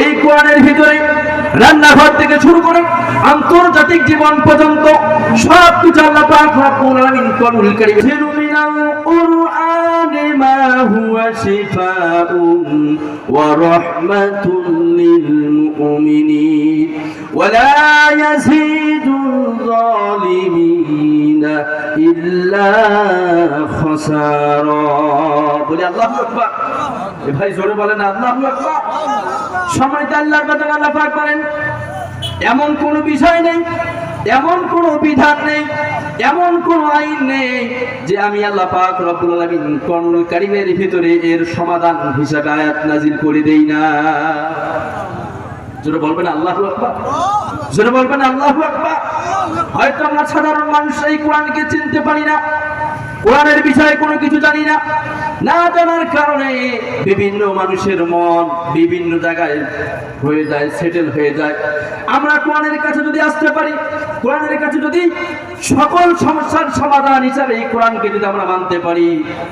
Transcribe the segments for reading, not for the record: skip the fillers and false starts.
এই কোরআনের ভিতরে রান্নাঘর থেকে শুরু করে আন্তর্জাতিক জীবন পর্যন্ত সব কিছু আল্লাহ পাক রব্বুল আলামিন কোরআনুল কারীম মিনাল কুরআনি মা হুয়া শিফাউন ওয়া রাহমাতুল লিল মুমিনিন ওয়া লা ইয়াজিদুল যালিমিনা ইল্লা খাসারা। বলি আল্লাহু আকবার। এ ভাই জোরে বলেন আল্লাহু আকবার। সম্মানিত আল্লাহর বান্দা, আল্লাহ পাক বলেন এমন কোন বিষয় নেই, এমন কোন বিধান নেই, এমন কোন আইন নেই যে আমি আল্লাহ পাক রব্বুল আলামিন কোরআনুল কারীমের ভিতরে এর সমাধান হিসেবে আয়াত নাযিল করে দেই না। জোরে বলবেন আল্লাহু আকবার। জোরে বলবেন আল্লাহু আকবার। হয়তো আমরা সাধারণ মানুষ এই কোরআনকে চিনতে পারি না, কোরআনের বিষয়ে কোনো কিছু জানি না, না জানার কারণে বিভিন্ন মানুষের মন বিভিন্ন জায়গায় হয়ে যায়, সেটেল হয়ে যায়। আমরা কোরআনের কাছে যদি আসতে পারি, কোরআনের কাছে যদি সকল সমস্যার সমাধান হিসাবে এই কোরআনকে যদি আমরা মানতে পারি,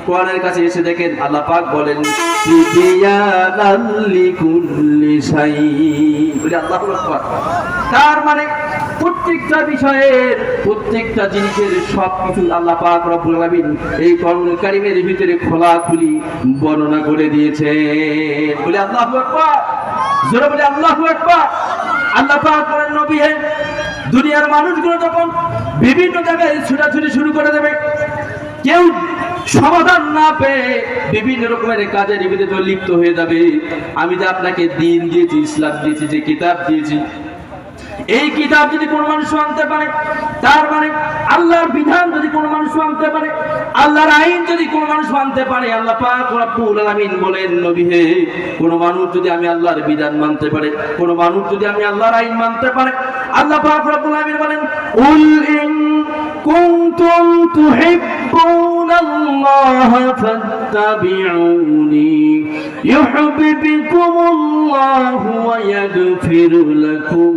কোরআনের কাছে এসে দেখেন আল্লাহ পাক বলেন তিবিয়ানাল লিকুল্লি শাই। বলি আল্লাহু আকবার। তার মানে প্রত্যেকটা বিষয়ের প্রত্যেকটা জিনিসের সবকিছু আল্লাহ পাক রব্বুল আলামিন এই কোরআনুল কারীমের ভিতরে খোলাখুলি বর্ণনা করে দিয়েছে। বলি আল্লাহু আকবার। জোরে বলি আল্লাহু আকবার। আল্লাহ পাক বলেন নবী হে, দুনিয়ার মানুষগুলো যখন বিভিন্ন জায়গায় ছুটাছুটি শুরু করে দেবে, কেউ সমাধান না পেয়ে বিভিন্ন রকমের কাজের ভিতরে লিপ্ত হয়ে যাবে, আমি যে আপনাকে দ্বীন দিয়েছি, ইসলাম দিয়েছি, যে কিতাব দিয়েছি, এই কিতাব যদি কোন মানুষ মানতে পারে, তার মানে আল্লাহর বিধান যদি কোন মানুষ মানতে পারে, আল্লাহর আইন যদি কোন মানুষ মানতে পারে, আল্লাহ পাক রব্বুল আলামিন বলেন নবী হে, কোন মানুষ যদি আমি আল্লাহর বিধান মানতে পারে, কোন মানুষ যদি আমি আল্লাহর আইন মানতে পারে, আল্লাহ পাক রব্বুল আলামিন বলেন উল ইন কুনতুম তুহিব্বুনাল্লাহ ফাত্তাবিউনি ইউহিব্বুকুমুল্লাহু ওয়া ইয়াগফির লাকুম